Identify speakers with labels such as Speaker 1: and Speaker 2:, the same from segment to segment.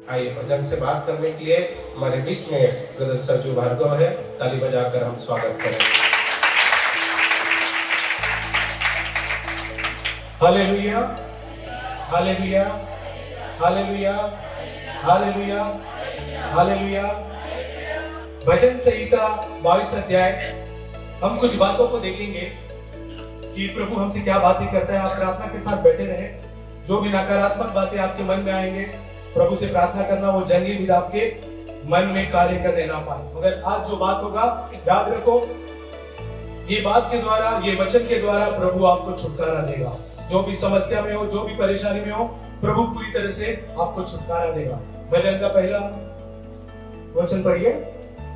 Speaker 1: आइए भजन से बात करने के लिए हमारे बीच में ब्रदर सरजू भार्गव है, ताली बजाकर हम स्वागत करें। हालेलुया, हालेलुया, हालेलुया, हालेलुया, हालेलुया। भजन संहिता 22 अध्याय, हम कुछ बातों को देखेंगे कि प्रभु हमसे क्या बातें करता है। आप प्रार्थना के साथ बैठे रहे। जो भी नकारात्मक बातें आपके मन में आएंगे, प्रभु से प्रार्थना करना वो जंगी भी आपके मन में कार्य करने ना पाए। मगर आज जो बात होगा, याद रखो, ये बात के द्वारा, ये वचन के द्वारा प्रभु आपको छुटकारा देगा। जो भी समस्या में हो, जो भी परेशानी में हो, प्रभु पूरी तरह से आपको छुटकारा देगा। भजन का पहला वचन पढ़िए।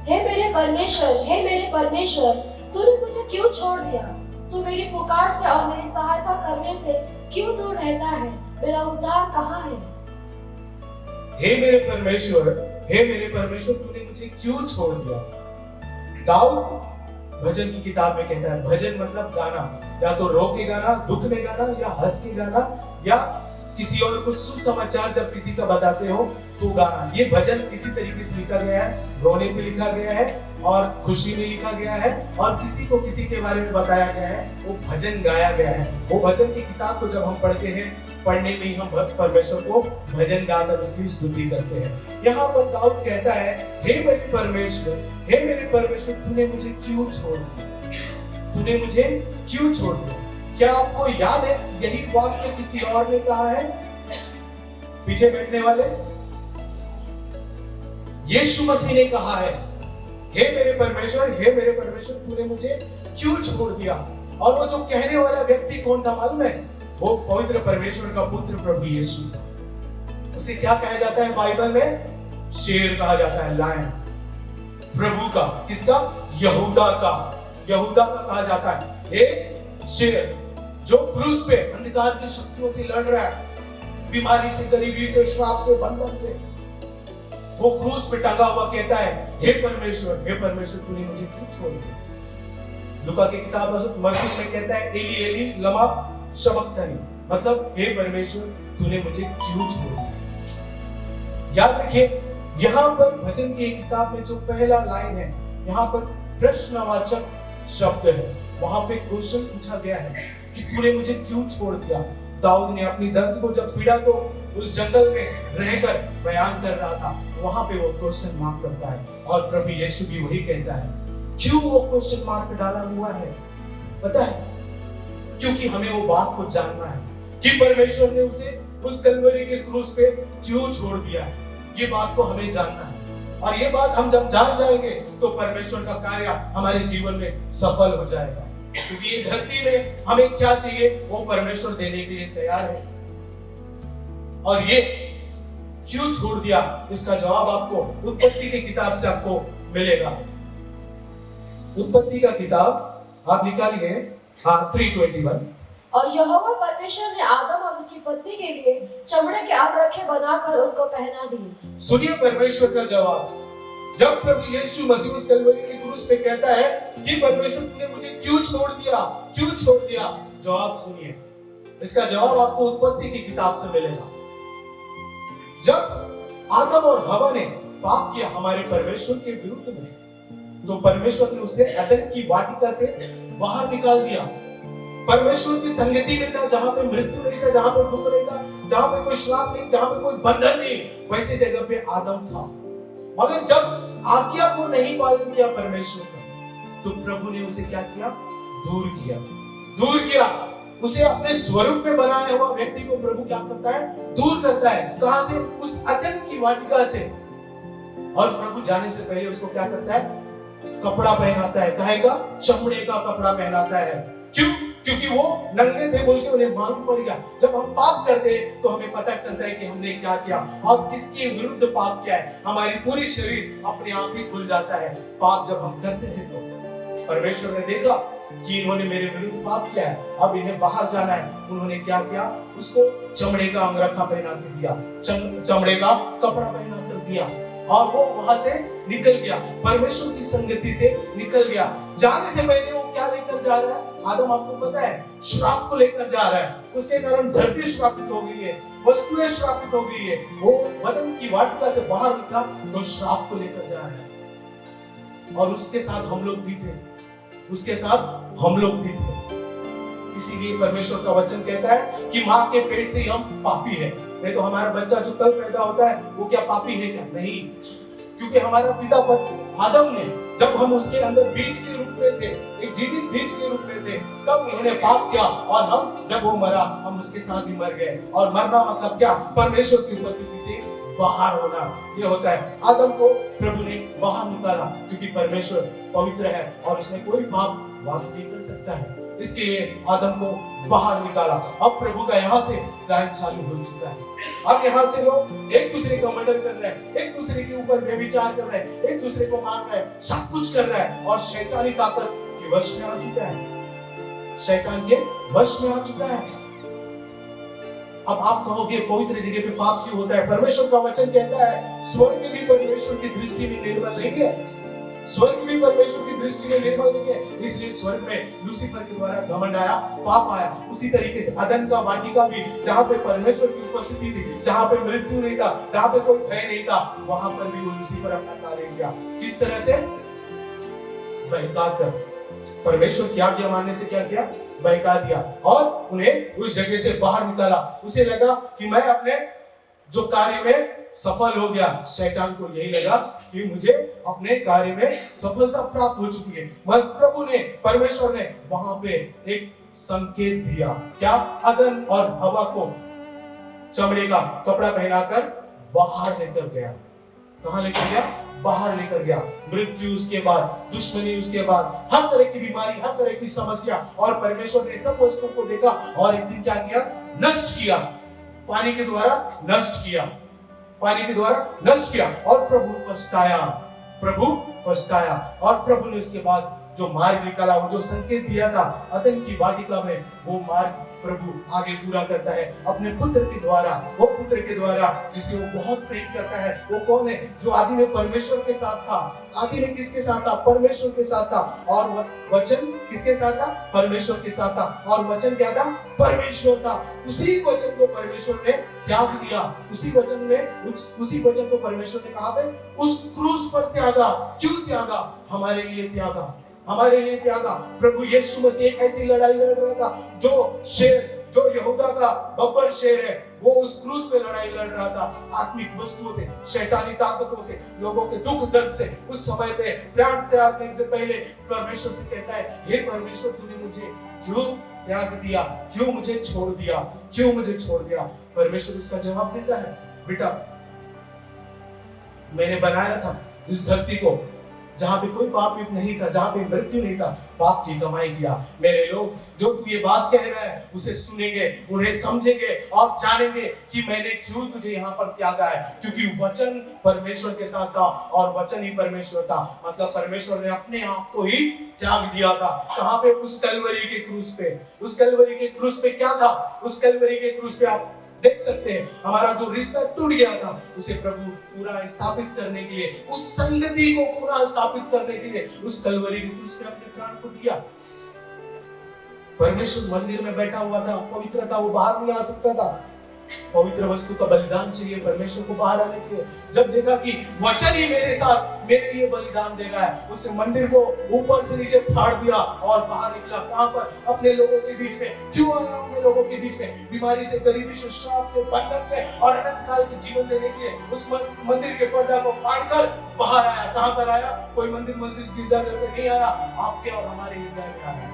Speaker 2: हे मेरे परमेश्वर, तूने मुझे क्यों छोड़ दिया? तू मेरी पुकार से और मेरी सहायता करने से क्यों दूर रहता है? मेरा उद्धार कहाँ है?
Speaker 1: हे मेरे परमेश्वर, तूने मुझे क्यों छोड़ दिया? दाऊद भजन की किताब में कहता है, भजन मतलब गाना, या तो रो के गाना, दुख में गाना, या हंस के गाना, या किसी और को सुसमाचार जब किसी का बताते हो तो गाना। ये भजन इसी तरीके से लिखा गया है, रोने पे लिखा गया है और खुशी में लिखा गया है, और किसी को किसी के बारे में बताया गया है, वो भजन गाया गया है। वो भजन की किताब को जब हम पढ़ते हैं, पढ़ने में ही हम परमेश्वर को भजन गाकर उसकी स्तुति करते हैं। यहाँ पर दाऊद कहता है, हे मेरे परमेश्वर, तूने मुझे क्यों छोड़ दिया? तूने मुझे क्यों छोड़ दिया? क्या आपको याद है यही वाक्य किसी और ने कहा है? पीछे बैठने वाले, यीशु मसीह ने कहा है, हे मेरे परमेश्वर, तूने मुझे क्यों छोड़ दिया? और वो जो कहने वाला व्यक्ति कौन था मालूम है? वो पवित्र परमेश्वर का पुत्र प्रभु यीशु था। उसे क्या कहा जाता है बाइबल में? शेर कहा जाता है, लायन। प्रभु का, किसका? यहूदा का कहा जाता है एक शेर जो क्रूस पे अंधकार की शक्तियों से लड़ रहा है, बीमारी से, गरीबी से, श्राप से, बंधन से। वो क्रूस पे टंगा हुआ कहता है, हे परमेश्वर, तूने मुझे क्यों छोड़ दिया? लूका की किताब मरकुस में कहता है, एली एली लमा शबक्तनी, मतलब हे परमेश्वर, तूने मुझे क्यों छोड़ दिया? याद रखिए, यहाँ पर भजन की किताब में जो पहला लाइन है, यहाँ पर प्रश्नवाचक शब्द है। वहां पे क्वेश्चन पूछा गया है कि तूने मुझे क्यों छोड़ दिया? दाऊद ने अपनी दर्द को, जब पीड़ा को उस जंगल में रहकर बयान कर रहा था, वहां पे वो क्वेश्चन मार्क करता है। और प्रभु यीशु भी वही कहता है। क्यों वो क्वेश्चन मार्क डाला हुआ है पता है? क्योंकि हमें वो बात को जानना है कि परमेश्वर ने उसे उस कलवरी के क्रूस पे क्यों छोड़ दिया है। ये बात को हमें जानना है, और ये बात हम जब जान जाएंगे तो परमेश्वर का कार्य हमारे जीवन में सफल हो जाएगा। क्योंकि ये धरती में हमें क्या चाहिए वो परमेश्वर देने के लिए तैयार है। और ये क्यों छोड़ दिया, इसका जवाब आपको उत्पत्ति की किताब से आपको मिलेगा। उत्पत्ति का किताब आप निकालिए, 3:21।
Speaker 2: और यहोवा परमेश्वर ने आदम और उसकी पत्नी के लिए चमड़े के अंगरखे बनाकर उनको पहना दिए। सुनिए परमेश्वर का जवाब। जब प्रभु यीशु मसीह उस कलवरी के क्रूस पे कहता है कि परमेश्वर तूने मुझे क्यों छोड़ दिया, जवाब सुनिए। इसका जवाब आपको उत्पत्ति की किताब से मिलेगा। जब आदम और हवा ने पाप किया हमारे परमेश्वर के विरुद्ध में, तो परमेश्वर ने उसे अदन की वाटिका से बाहर निकाल दिया। परमेश्वर की संगति में था, जहां पे मृत्यु नहीं था, जहां पे दुख नहीं था, जहां पे कोई श्राप नहीं, जहां पे कोई बंधन नहीं, वैसे जगह पे आदम था। मगर जब आज्ञा को नहीं पालन किया परमेश्वर का, तो प्रभु ने उसे क्या किया? दूर किया। उसे अपने स्वरूप में बनाया हुआ व्यक्ति को प्रभु क्या करता है? दूर करता है। कहां से? उस अदन की वाटिका से। और प्रभु जाने से पहले उसको क्या करता है? कपड़ा पहनाता है। कहे का? चमड़े का कपड़ा पहनाता है। क्यों? क्योंकि वो नंगे थे बोल के उन्हें मालूम पड़ गया। जब हम पाप करते हैं तो हमें पता चलता है कि हमने क्या किया और किसके विरुद्ध पाप किया है। हमारी पूरी शरीर अपने आप ही खुल जाता है पाप जब हम करते हैं। तो परमेश्वर ने देखा कि इन्होंने मेरे विरुद्ध पाप किया है, अब इन्हें बाहर जाना है। उन्होंने क्या किया? उसको चमड़े का अंगरखा पहना कर दिया, चमड़े का कपड़ा पहना कर दिया, और वो वहां से निकल गया, परमेश्वर की संगति से निकल गया। जाने से पहले वो
Speaker 1: क्या लेकर जा रहा है? आदम आपको पता है श्राप को लेकर जा रहा है। उसके कारण धरती श्रापित हो गई है, वस्तुएं श्रापित हो गई है। वो वतन की वाटिका से बाहर निकला तो श्राप को लेकर जा रहा है। और उसके साथ हम लोग भी थे, उसके साथ हम लोग भी थे। इसीलिए परमेश्वर का वचन कहता है कि माँ के पेट से हम पापी हैं। नहीं तो हमारा बच्चा जो कल पैदा होता है वो क्या पापी है क्या? नहीं, क्योंकि हमारा पिता आदम ने, जब हम उसके अंदर बीज के रूप में थे, एक जीवित बीज के रूप में थे, तब उन्होंने पाप किया और हम, जब वो मरा, हम उसके साथ भी मर गए। और मरना मतलब क्या? परमेश्वर की उपस्थिति से बाहर होना। ये होता है। आदम को प्रभु ने बाहर निकाला क्योंकि परमेश्वर पवित्र है और उसमें कोई पाप वास नहीं कर सकता है। इसके लिए आदम को बाहर निकाला। अब प्रभु का यहाँ से गायन चालू हो चुका है। अब यहाँ से लोग एक दूसरे का मर्डर कर रहे हैं, एक दूसरे के ऊपर व्यभिचार कर रहे हैं, एक दूसरे को मार रहे हैं, सब कुछ कर रहा है और शैतानी ताकत के वश में आ चुका है, शैतान के वश में आ चुका है। अब आप कहोगे पवित्र जगह पे पाप क्यों होता है? परमेश्वर का वचन कहता है स्वर्ग भी परमेश्वर की दृष्टि में निर्मल नहीं है, स्वर्ग भी परमेश्वर की दृष्टि में निर्मल नहीं है। इसलिए स्वर्ग में लूसीफर के द्वारा घमंड आया, पाप आया। उसी तरीके से अदन का वाटिका भी, जहां पे परमेश्वर की उपस्थिति थी, जहां पे मृत्यु नहीं था, जहां पे कोई भय नहीं था, वहां पर भी वो लूसीफर अपना कार्य किया। किस तरह से? बहका कर। परमेश्वर की आज्ञा मानने से क्या किया? बहका दिया और उन्हें उस जगह से बाहर निकाला। उसे लगा कि मैं अपने जो कार्य में सफल हो गया। शैतान को यही लगा कि मुझे अपने कार्य में सफलता प्राप्त हो चुकी है। मगर प्रभु ने, परमेश्वर ने वहां पे एक संकेत दिया। क्या? अदन और हवा को चमड़े का कपड़ा पहनाकर बाहर लेकर गया। कहां लेकर गया? बाहर लेकर गया। मृत्यु उसके बाद, दुश्मनी उसके बाद, हर तरह की बीमारी, हर तरह की समस्या, और परमेश्वर ने सब वस्तुओं को देखा और एक दिन क्या किया? नष्ट किया। पानी के द्वारा नष्ट किया, पानी के द्वारा नष्ट किया। और प्रभु पछताया, प्रभु पछताया। और प्रभु ने इसके बाद जो मार्ग निकाला, वो जो संकेत दिया था अदन की वाटिका में, वो मार्ग प्रभु आगे पूरा करता है अपने पुत्र के द्वारा। वो पुत्र के द्वारा जिसे वो बहुत प्रेम करता है। वो कौन है? जो आदि में परमेश्वर के साथ था। आदि में किसके साथ था? परमेश्वर के साथ था। और वचन किसके साथ था? परमेश्वर के साथ था। और वचन क्या था? परमेश्वर था। उसी वचन को परमेश्वर ने त्याग दिया। उसी वचन को परमेश्वर ने कहा पे उस क्रूस पर त्यागा। क्यों त्यागा? हमारे लिए त्यागा, हमारे लिए त्यागा। प्रभु यीशु मसीह एक ऐसी लड़ाई लड़ रहा था, जो शेर, जो यहूदा का बब्बर शेर है, वो उस क्रूस पे लड़ाई लड़ रहा था आत्मिक वस्तुओं से, शैतानी ताकतों से, लोगों के दुख दर्द से। उस समय पे प्राण त्यागने से पहले परमेश्वर से कहता है, हे परमेश्वर, तूने मुझे क्यों त्याग दिया? क्यों मुझे छोड़ दिया? क्यों मुझे छोड़ दिया? परमेश्वर उसका जवाब देता है, बेटा, मैंने बनाया था इस धरती को जहां पे कोई पाप नहीं था, जहां पे मृत्यु नहीं था, पाप की कमाई किया। मेरे लोग, जो तू ये बात कह रहा है उसे सुनेंगे, उन्हें समझेंगे और जानेंगे कि मैंने क्यों तुझे यहाँ पर त्यागा है। क्योंकि वचन परमेश्वर के साथ था और वचन ही परमेश्वर था। मतलब परमेश्वर ने अपने आप को ही त्याग दिया था। कहां पे? उस कलवरी के क्रूस पे। उस कलवरी के क्रूस पे क्या था? उस कलवरी के क्रूस पे आप देख सकते हैं, हमारा जो रिश्ता टूट गया था, उसे प्रभु पूरा स्थापित करने के लिए, उस संगति को पूरा स्थापित करने के लिए उस कलवरी के क्रूस पे अपने प्राण को दिया। परमेश्वर मंदिर में बैठा हुआ था, पवित्र था, वो बाहर नहीं आ सकता था। पवित्र वस्तु का बलिदान चाहिए परमेश्वर को बाहर आने के लिए। जब देखा कि वचन ही मेरे साथ, मेरे लिए बलिदान दे रहा है, उसने मंदिर को ऊपर से नीचे फाड़ दिया और बाहर निकला। कहां पर? अपने लोगों के बीच में। क्यों आया अपने लोगों के बीच में? बीमारी से, गरीबी से, श्राप से, बंधन से और अनंत काल के जीवन देने के लिए उस मंदिर के पर्दा को फाड़कर बाहर आया। कहां पर आया? कोई मंदिर, मस्जिद, गिरजाघर में नहीं आया, आपके और हमारे हृदय में आया।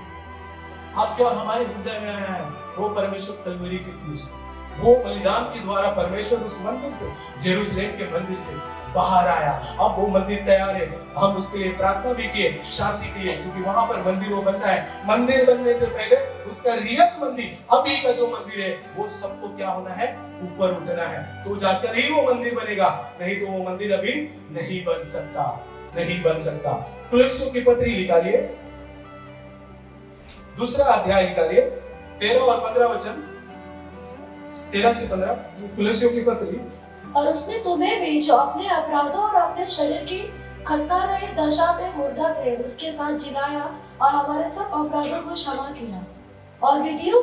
Speaker 1: आपके और हमारे हृदय में आया है वो परमेश्वर कलवरी के क्रूस। वो बलिदान के द्वारा परमेश्वर उस मंदिर से, यरूशलेम के मंदिर से बाहर आया। अब वो मंदिर तैयार है। हम उसके लिए प्रार्थना भी किए, शांति के लिए, क्योंकि वहां पर मंदिर वो बनता है। मंदिर बनने से पहले उसका रियल मंदिर, अभी का जो मंदिर है, वो सबको क्या होना है? ऊपर उठना है। तो जाकर ही वो मंदिर बनेगा, नहीं तो वो मंदिर अभी नहीं बन सकता, नहीं बन सकता। कुलस्सियों की पत्री निकालिए, 2 अध्याय निकालिए, 13 और 15 वचन, 13 से 15, कुलस्सियों की पत्री।
Speaker 3: और उसने तुम्हें भी, जो अपने अपराधों और अपने शरीर की खतना रहित दशा में मुर्दा थे, उसके साथ जिलाया और हमारे सब अपराधों को क्षमा किया और विधियों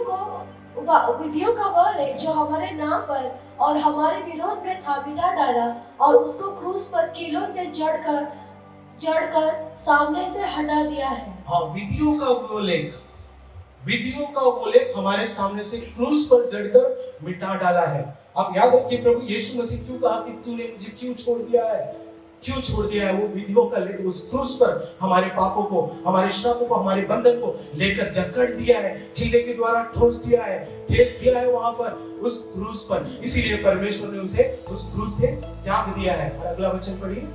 Speaker 3: का वह लेख जो हमारे नाम पर और हमारे विरोध में था मिटा डाला और उसको क्रूस पर कीलों से जड़कर सामने से हटा दिया है।
Speaker 2: हाँ, विधियों का वो लेख हमारे सामने से क्रूस पर जड़कर मिटा डाला है। आप याद रखिए प्रभु यीशु मसीह क्यों कहा कि तूने मुझे क्यों छोड़ दिया है, क्यों छोड़ दिया है? वो विधियों का लेख उस क्रूस पर हमारे पापों को, हमारे श्रापों को, हमारे बंधन को लेकर जकड़ दिया है, खिल्ले के द्वारा ठोस दिया है, ठेस दिया है वहां पर उस क्रूस पर। इसीलिए परमेश्वर ने उसे उस क्रूस से त्याग दिया है। और अगला वचन पढ़िए।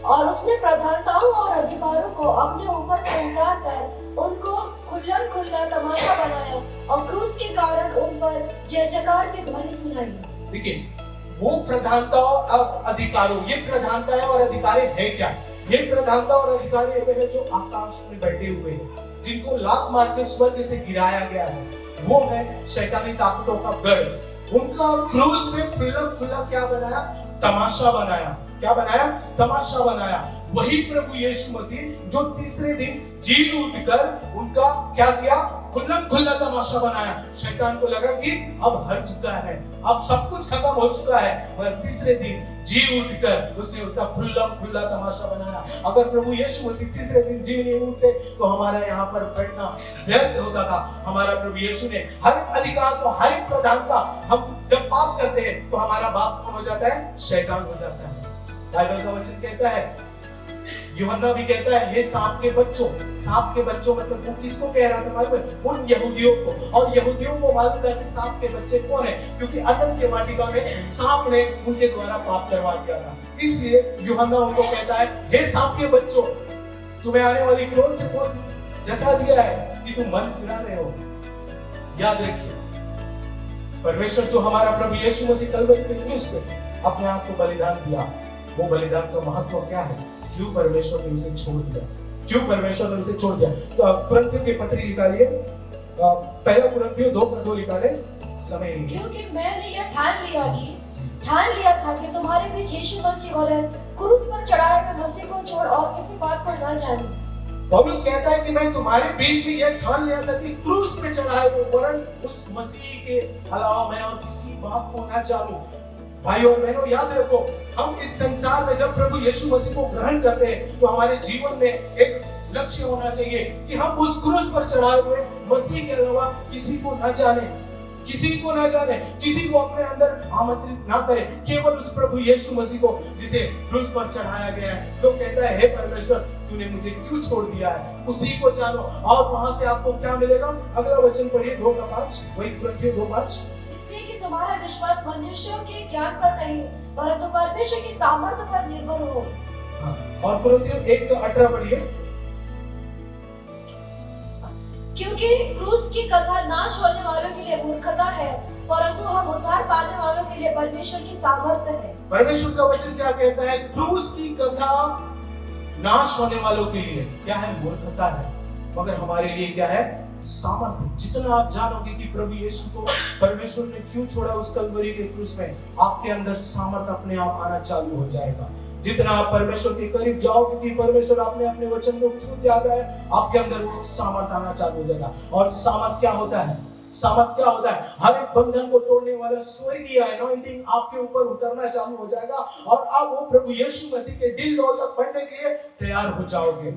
Speaker 3: और उसने प्रधानताओं और अधिकारों को अपने ऊपर से उतार कर उनको खुल्ला तमाशा बनाया और क्रूस के कारण उन पर जय जयकार की ध्वनि सुनाई।
Speaker 2: देखिए, वो प्रधानता और अधिकारों, ये प्रधानता है और अधिकार है क्या? ये प्रधानता और अधिकार ये है जो आकाश में बैठे हुए हैं, जिनको लात मार के स्वर्ग से गिराया गया है। वो है शैतानी ताकतों का गढ़। उनका क्रूस पे खुला क्या बनाया? तमाशा बनाया। क्या बनाया? तमाशा बनाया। वही प्रभु यीशु मसीह जो तीसरे दिन जी उठकर उनका क्या किया? खुला तमाशा बनाया। शैतान को लगा कि अब हार चुका है, अब सब कुछ खत्म हो चुका है, मगर तीसरे दिन जी उठकर उसने उसका खुला तमाशा बनाया। अगर प्रभु यीशु मसीह तीसरे दिन जी नहीं उठते तो हमारा यहाँ पर बैठना व्यर्थ होता था। हमारा प्रभु यीशु ने हर अधिकार को, हर एक प्रधानता, हम जब पाप करते हैं तो हमारा बाप कौन हो जाता है? शैतान हो जाता है। बाइबल का वचन कहता है, यूहन्ना भी कहता है, हे सांप के बच्चों मतलब वो किसको कह रहा था मालूम है? उन यहूदियों को। और यहूदियों को मालूम था कि सांप के बच्चे कौन है, क्योंकि अदन के वाटिका में सांप ने उनके द्वारा पाप करवा दिया था। इसलिए यूहन्ना उनको कहता है, हे सांप के बच्चों, तुम्हें आने वाली क्रोध से कौन जता दिया है कि तुम मन फिरा रहे हो? याद रखिए, परमेश्वर जो हमारा प्रभु यीशु मसीह कलवरी पे क्रूस पे अपने आप को बलिदान दिया, वो बलिदान का महत्व क्या है? क्यों परमेश्वर ने उसे छोड़ दिया? क्यों परमेश्वर ने उसे छोड़ दिया? तो कुरिन्थियों की पत्री निकालिए, पहला कुरिन्थियों 2:2 निकाले, समय नहीं।
Speaker 3: क्योंकि मैंने यह ठान लिया था कि तुम्हारे बीच यीशु मसीह और क्रूस पर चढ़ाए हुए मसीह को छोड़ और किसी बात को न जाने।
Speaker 2: पौलुस कहता है कि मैं तुम्हारे बीच में यह ठान लिया था कि क्रूस पे चढ़ाए हुए वरन उस मसीह के अलावा मैं और किसी बात को न जानूं। भाई और बहनों, याद रखो, हम इस संसार में जब प्रभु यीशु मसीह को ग्रहण करते हैं तो हमारे जीवन में एक लक्ष्य होना चाहिए कि हम उस क्रूस पर चढ़ाए हुए मसीह के अलावा किसी को न जाने, किसी को अपने अंदर आमंत्रित ना करें, केवल उस प्रभु यीशु मसीह को जिसे क्रूस पर चढ़ाया गया है, जो कहता है, हे परमेश्वर तूने मुझे क्यों छोड़ दिया है, उसी को जानो। और वहां से आपको क्या मिलेगा? अगला वचन पढ़िए, 2:5, वही कुरिन्थियों 2:5।
Speaker 3: कि तुम्हारा विश्वास मनुष्यों के ज्ञान पर नहीं परंतु परमेश्वर की सामर्थ्य पर निर्भर हो।
Speaker 2: और कुरिन्थियों 1:18 पढ़िए।
Speaker 3: क्योंकि क्रूस की कथा नाश होने वालों के लिए मूर्खता है परंतु हम उद्धार पाने वालों के लिए परमेश्वर की सामर्थ्य है। परमेश्वर
Speaker 2: का वचन क्या कहता है? क्रूस की कथा नाश होने वालों के लिए क्या है? मूर्खता है, मगर हमारे लिए क्या है? सामर्थ्य। जितना आप जानोगे कि प्रभु यीशु को परमेश्वर ने क्यों छोड़ा उस कलवरी के क्रूस में, आपके अंदर सामर्थ्य अपने आप आना चालू हो जाएगा। जितना आप परमेश्वर के करीब जाओगे कि परमेश्वर आपने अपने वचन को क्यों त्यागा है, आपके अंदर वो सामर्थ्य आना चालू हो जाएगा। और सामर्थ्य क्या होता है? हर एक बंधन को तोड़ने वाला स्वर्गीय अनॉइंटिंग आपके ऊपर उतरना चालू हो जाएगा और आप वो प्रभु यीशु मसीह के दिल डोल तक बढ़ने के लिए तैयार हो जाओगे।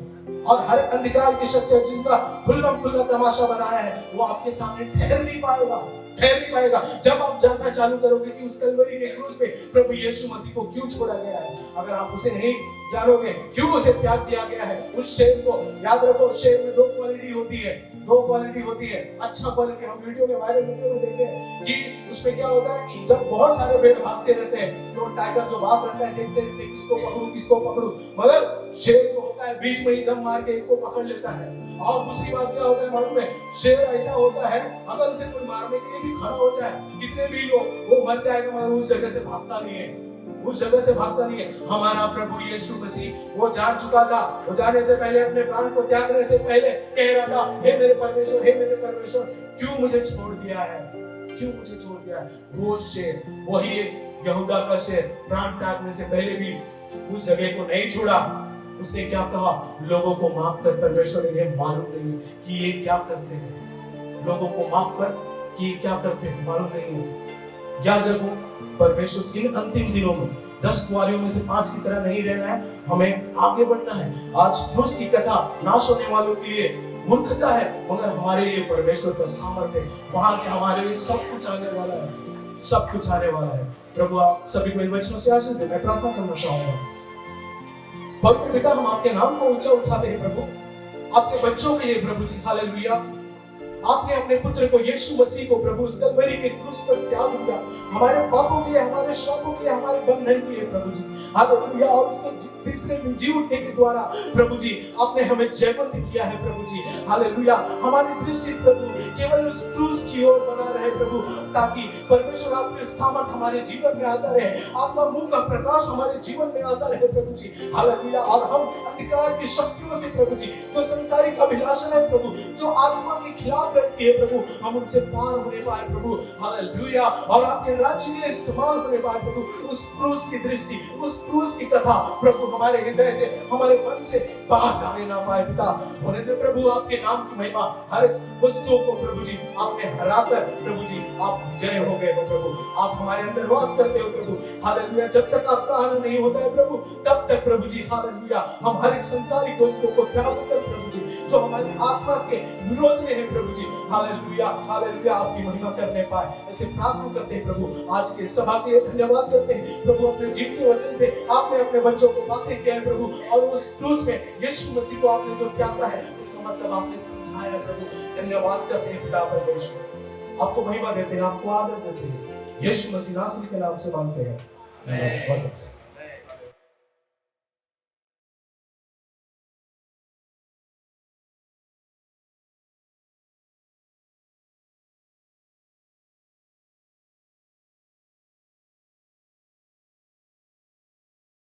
Speaker 2: और हर अंधकार की शक्ति जिनका खुला तमाशा बनाया है वो आपके सामने ठहर नहीं पाएगा। जब आप जानना चालू करोगे कि उस कलवरी के क्रूस पे प्रभु यीशु मसीह को क्यों छोड़ा गया है, अगर आप उसे नहीं जानोगे क्यों उसे त्याग दिया गया है, उस शेर को याद रखो, शेर में दो क्वालिटी होती है। अच्छा क्वालिटी हम वीडियो में वायरल वीडियो में देखे कि उसमें क्या होता है, जब बहुत सारे भेड़ भागते रहते हैं तो टाइगर जो भाग रहता है देखते रहते किसको पकड़ूं, मगर शेर जो होता है बीच में ही जंप मार के एक को पकड़ लेता है। और दूसरी बात क्या होता है मालूम है, शेर ऐसा होता है अगर उसे कोई मारने के लिए भी खड़ा हो जाए, कितने भी लोग, वो मर जाएगा मगर उस जगह से भागता नहीं है। हमारा प्रभु यीशु मसीह वो जान चुका था, वो जाने से पहले, अपने प्राण को त्यागने से पहले कह रहा था, हे मेरे परमेश्वर क्यों मुझे छोड़ दिया है। वो शेर, वही एक यहूदा का शेर प्राण त्यागने से पहले भी उस जगह को नहीं छोड़ा।
Speaker 1: उसने क्या कहा, लोगों को माफ कर, परमेश्वर इन्हें मालूम नहीं कि ये क्या करते हैं। लोगों को माफ कर कि ये क्या करते हैं, मालूम नहीं है। याद रखो, परमेश्वर इन अंतिम दिनों में 10 कुंवारियों में से 5 की तरह नहीं रहना है, हमें आगे बढ़ना है। आज क्रूस की कथा नाश होने वालों के लिए मूर्खता है, मगर हमारे लिए परमेश्वर का सामर्थ्य है। वहां से हमारे लिए सब कुछ आने वाला है, सब कुछ आने वाला है। प्रभु आप सभी को इन वचनों से आशीष दे। मैं प्रार्थना करना चाहूंगा। पवित्र पिता, हम आपके नाम को ऊंचा उठाते हैं प्रभु, आपके बच्चों के लिए प्रभु जी। हालेलुया। आपने अपने पुत्र को यीशु मसीह को प्रभु उस कलवरी के क्रूस पर त्याग दिया, हमारे पापों के लिए, हमारे श्रापों के लिए, हमारे बंधन के लिए प्रभु जी। हालेलुया। और उसके तीसरे दिन जी उठने के द्वारा प्रभु जी आपने हमें जयवंत किया है प्रभु जी। हालेलुया। हमारी दृष्टि प्रभु केवल उस क्रूस की ओर बना रहे प्रभु, ताकि परमेश्वर आपके सामर्थ हमारे जीवन में आता रहे, आपका मुंह का प्रकाश हमारे जीवन में आता रहे प्रभु जी। हालेलुया। और हम अंधकार की शक्तियों से प्रभु जी, जो संसारिक अभिलाषा है प्रभु, जो आत्मा के खिलाफ रहती है प्रभु, हम उनसे पार होने पाए प्रभु। हालेलुया। और आपके राज्य में इस्तेमाल होने पाए प्रभु। उस क्रूस की दृष्टि, उस क्रूस की कथा प्रभु हमारे हृदय से, हमारे मन से बाहर जाने ना पाए पिता। होने दे प्रभु आपके नाम की महिमा। हर वस्तुओं को प्रभु जी आपने हराकर प्रभु जी आप जय हो गए हो प्रभु। आप हमारे अंदर वास करते हो प्रभु। हालेलुया। जब तक आपका आना नहीं होता है प्रभु, तब तक प्रभु जी हालेलुया हम हर एक संसारिक वस्तुओं को त्याग कर प्रभु जी, जो हमारी आत्मा के विरोध में है प्रभु जी। हालेलुया। हालेलुया। आपकी महिमा करने पाए, ऐसे प्रार्थना करते हैं प्रभु। आज के सभा के लिए धन्यवाद करते हैं प्रभु। अपने जीवन के वचन से आपने अपने बच्चों को बातें किया है प्रभु, और उस क्रूस में यीशु मसीह को आपने जो त्यागा है उसका मतलब आपने समझाया है प्रभु। धन्यवाद करते हैं पिता परमेश्वर। आपको महिमा देते हैं, आपको आदर देते हैं। यीशु मसीह नासरी के नाम से मांगते हैं।